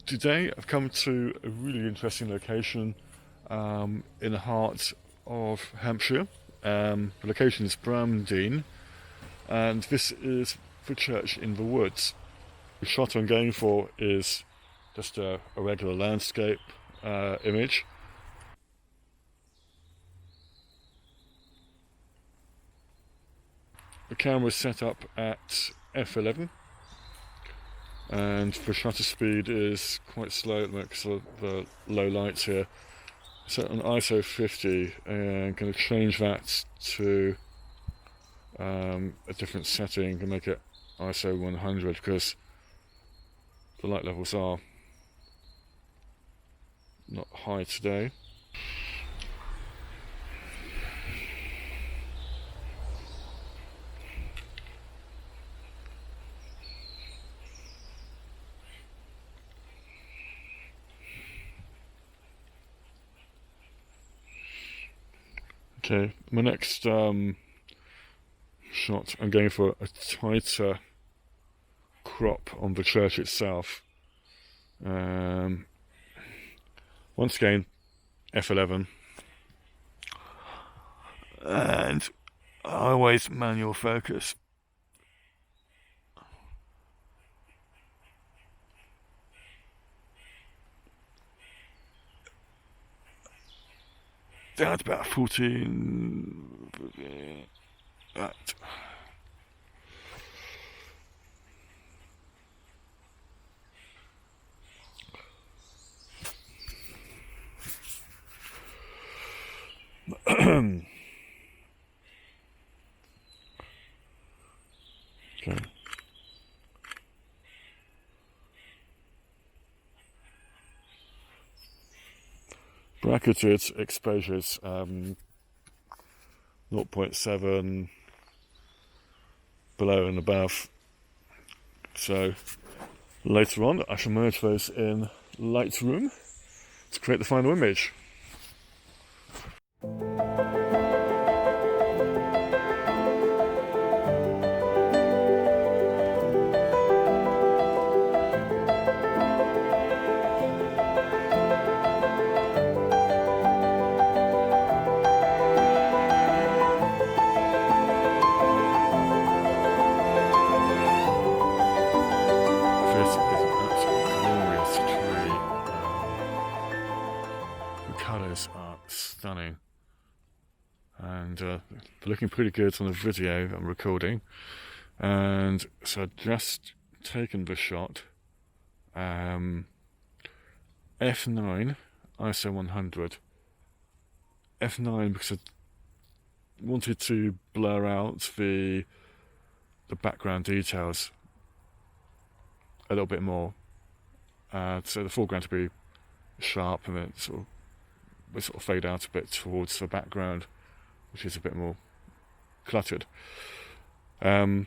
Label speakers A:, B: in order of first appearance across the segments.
A: Today I've come to a really interesting location in the heart of Hampshire. The location is Bramdean, and this is the church in the woods. The shot I'm going for is just a regular landscape image. The camera is set up at f11, and the shutter speed is quite slow because of the low lights here. Set on ISO 50 and going to change that to a different setting and make it ISO 100 because the light levels are not high today. Okay, my next shot, I'm going for a tighter crop on the church itself. Once again, f11, and always manual focus. Down to about 14. Right. Okay. Bracketed exposures, 0.7 below and above. So later on I shall merge those in Lightroom to create the final image. Colours are stunning, and they're looking pretty good on the video I'm recording. And so I've just taken the shot, f9 ISO 100, f9 because I wanted to blur out the background details a little bit more, so the foreground to be sharp and then sort of fade out a bit towards the background, which is a bit more cluttered. But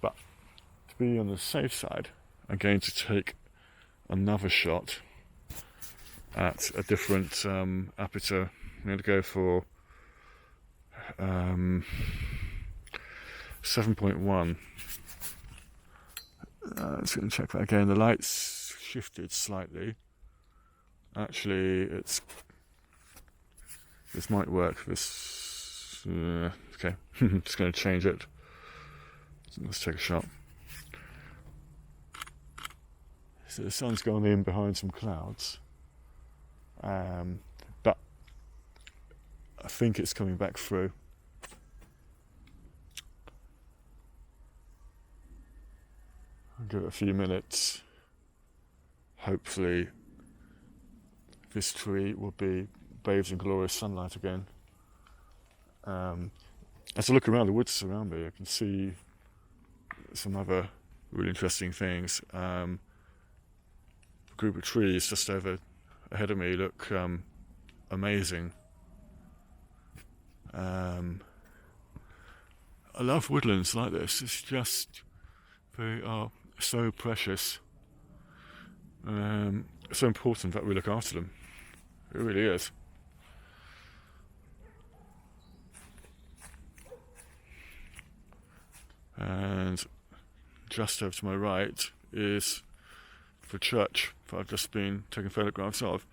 A: to be on the safe side, I'm going to take another shot at a different aperture. I'm going to go for 7.1. Just going to check that again. The light's shifted slightly. Actually, this might work. This okay. Just going to change it. Let's take a shot. So the sun's gone in behind some clouds, but I think it's coming back through. I'll give it a few minutes. Hopefully this tree will be bathed in glorious sunlight again. As I look around the woods around me, I can see some other really interesting things. A group of trees just over ahead of me look amazing. I love woodlands like this. It's just, they are so precious. It's so important that we look after them. It really is. And just over to my right is for church that I've just been taking photographs of.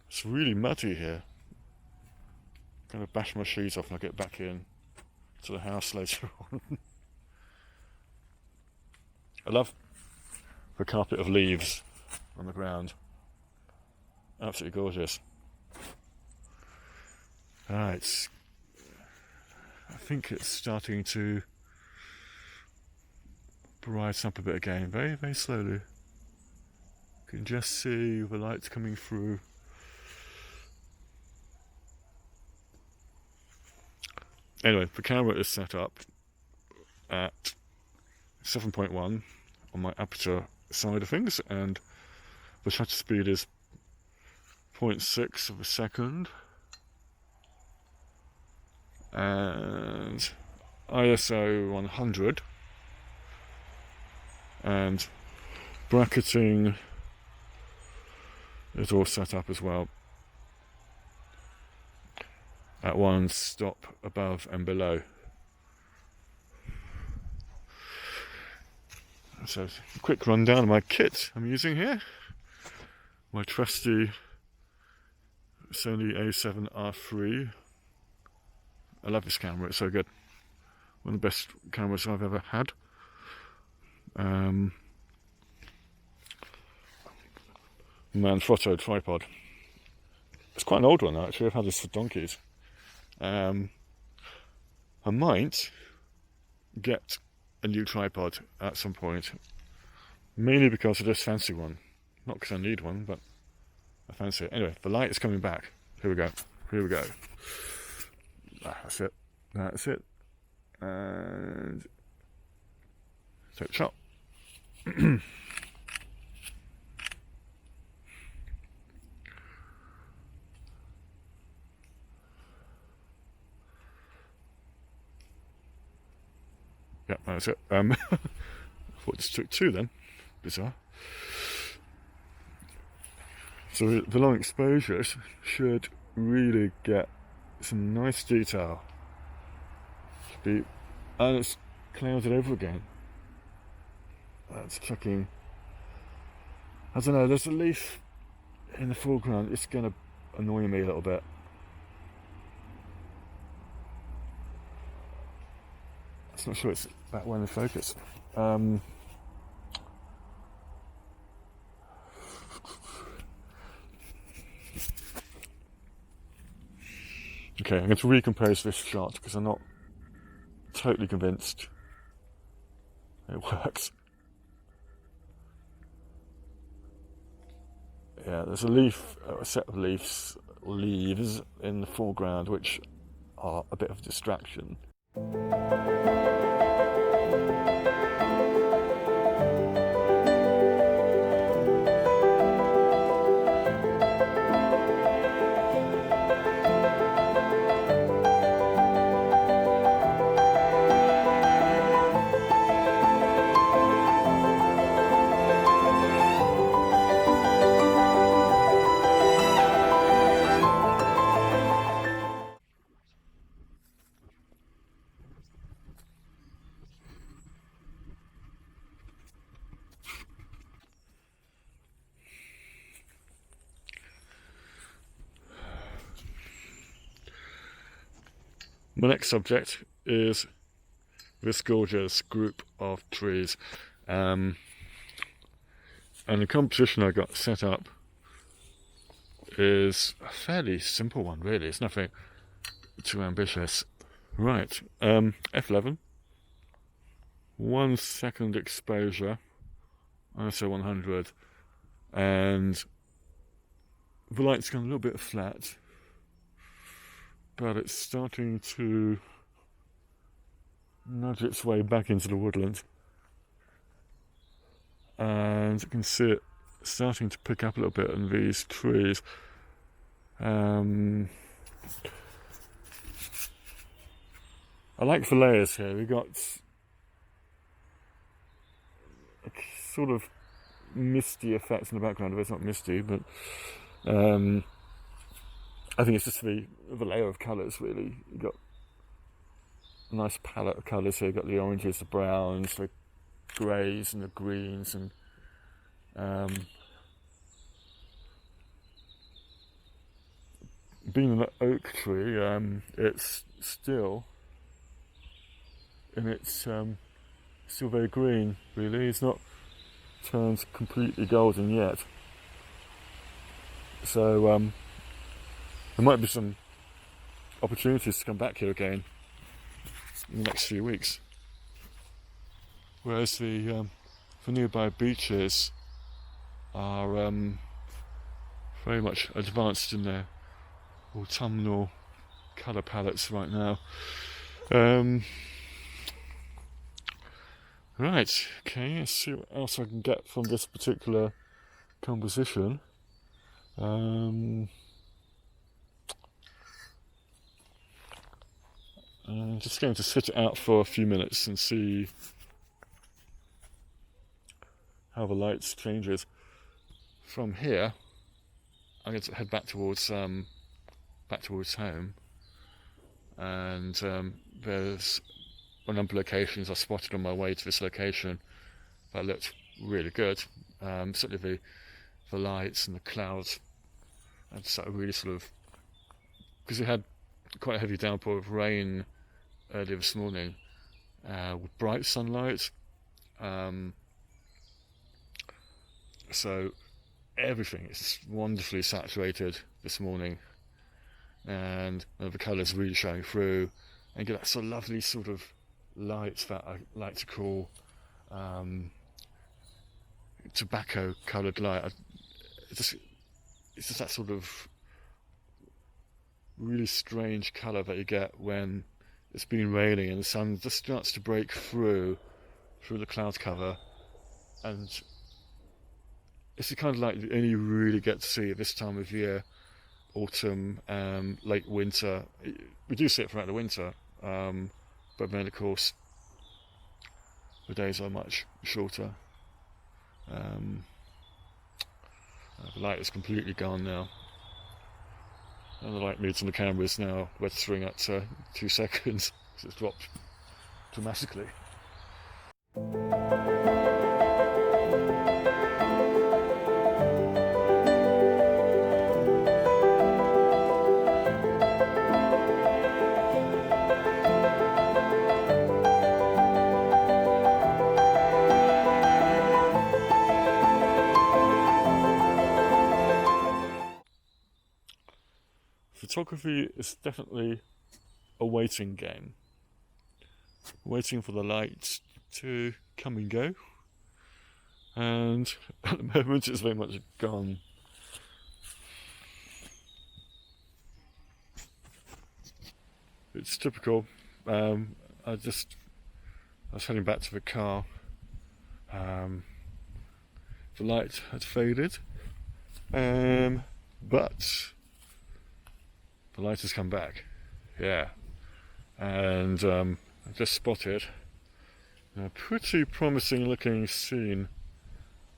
A: It's really muddy here. I'm going to bash my shoes off when I get back in to the house later on. I love the carpet of leaves on the ground. Absolutely gorgeous. I think it's starting to brighten up a bit again, very, very slowly. You can just see the lights coming through. Anyway, the camera is set up at 7.1 on my aperture side of things, and the shutter speed is 0.6 of a second, and ISO 100, and bracketing is all set up as well at one stop above and below. So, a quick rundown of my kit I'm using here. My trusty Sony A7R3. I love this camera, it's so good. One of the best cameras I've ever had. Manfrotto tripod. It's quite an old one actually, I've had this for donkeys. I might get a new tripod at some point, mainly because I just fancy one, not because I need one, but I fancy it. Anyway, the light is coming back. Here we go. That's it, and take a shot. Yeah, that's it. I thought this took two then. Bizarre. So the long exposures should really get some nice detail. And it's clouded over again. That's checking. I don't know, there's a leaf in the foreground. It's going to annoy me a little bit. I'm not sure it's that well in focus. Okay, I'm going to recompose this shot because I'm not totally convinced it works. Yeah, there's a set of leaves in the foreground which are a bit of a distraction. My next subject is this gorgeous group of trees, and the composition I got set up is a fairly simple one really, it's nothing too ambitious. Right, f11, 1 second exposure, ISO 100, and the light's gone a little bit flat, but it's starting to nudge its way back into the woodland, and you can see it starting to pick up a little bit in these trees. I like the layers here. We got a sort of misty effect in the background. It's not misty, but I think it's just the layer of colours really. You've got a nice palette of colours here. You've got the oranges, the browns, the greys and the greens, and Being an oak tree, it's still still very green. Really, it's not turned completely golden yet. So there might be some opportunities to come back here again in the next few weeks. Whereas the nearby beaches are very much advanced in their autumnal colour palettes right now. Right, okay, let's see what else I can get from this particular composition. I'm just going to sit it out for a few minutes and see how the light changes. From here, I'm going to head back towards home, and there's a number of locations I spotted on my way to this location that looked really good. Certainly the lights and the clouds, and so really sort of, because we had quite a heavy downpour of rain earlier this morning, with bright sunlight. So everything is wonderfully saturated this morning, and the colours really showing through, and get that sort of lovely sort of light that I like to call tobacco coloured light. It's just that sort of really strange colour that you get when it's been raining and the sun just starts to break through the cloud cover, and it's the kind of light that you only really get to see at this time of year, autumn, late winter. We do see it throughout the winter, but then of course the days are much shorter. The light is completely gone now, and the light meter on the camera is now registering at 2 seconds, so it's dropped dramatically. Photography is definitely a waiting game. Waiting for the light to come and go. And at the moment it's very much gone. It's typical. I was heading back to the car. The light had faded. But the light has come back, yeah, and I just spotted a pretty promising looking scene.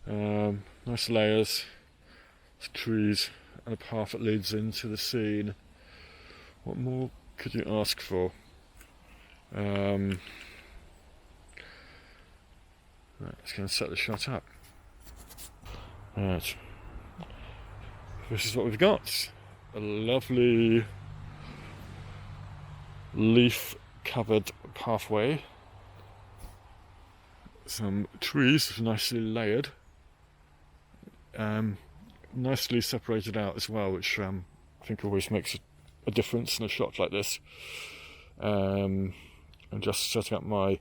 A: Nice layers, trees, and a path that leads into the scene. What more could you ask for? Right, let's go and set the shot up. Right, this is what we've got. A lovely leaf-covered pathway, some trees nicely layered, nicely separated out as well, which I think always makes a difference in a shot like this. I'm just setting up my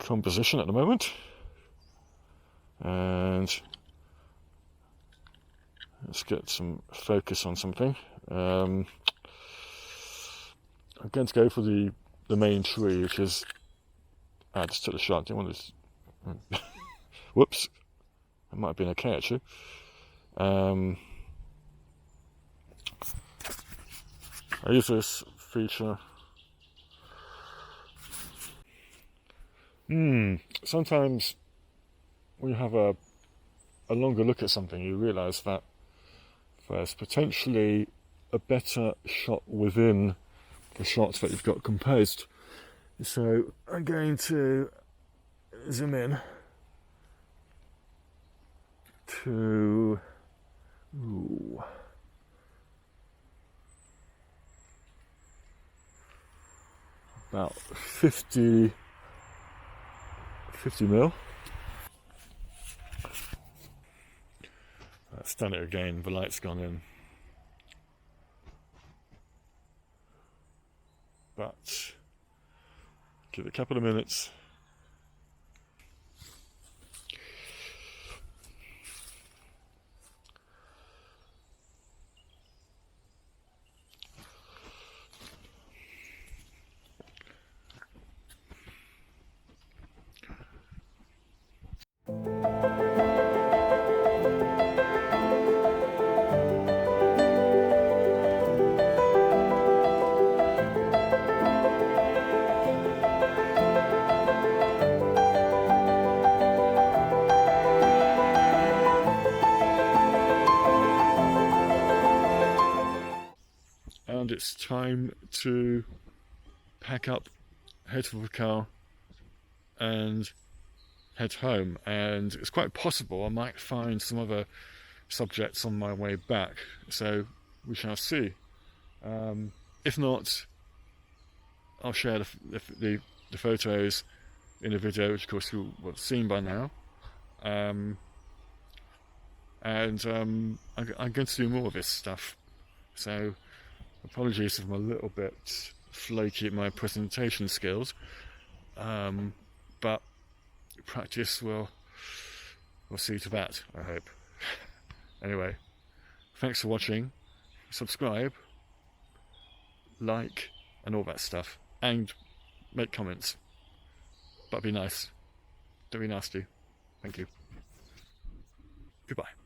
A: composition at the moment, and let's get some focus on something. I'm going to go for the main tree, which is... I just took the shot, didn't want to... Whoops. It might have been okay, actually. I use this feature. Sometimes when you have a longer look at something, you realise that there's potentially a better shot within the shots that you've got composed. So I'm going to zoom in to about 50 mil. Let's done it again, the light's gone in. But give it a couple of minutes. And it's time to pack up, head for the car and head home. And it's quite possible I might find some other subjects on my way back, so we shall see. If not, I'll share the photos in a video, which of course you'll have seen by now. I'm going to do more of this stuff, so apologies if I'm a little bit flaky at my presentation skills, but practice will see to that, I hope. Anyway, thanks for watching. Subscribe, like, and all that stuff, and make comments. But be nice. Don't be nasty. Thank you. Goodbye.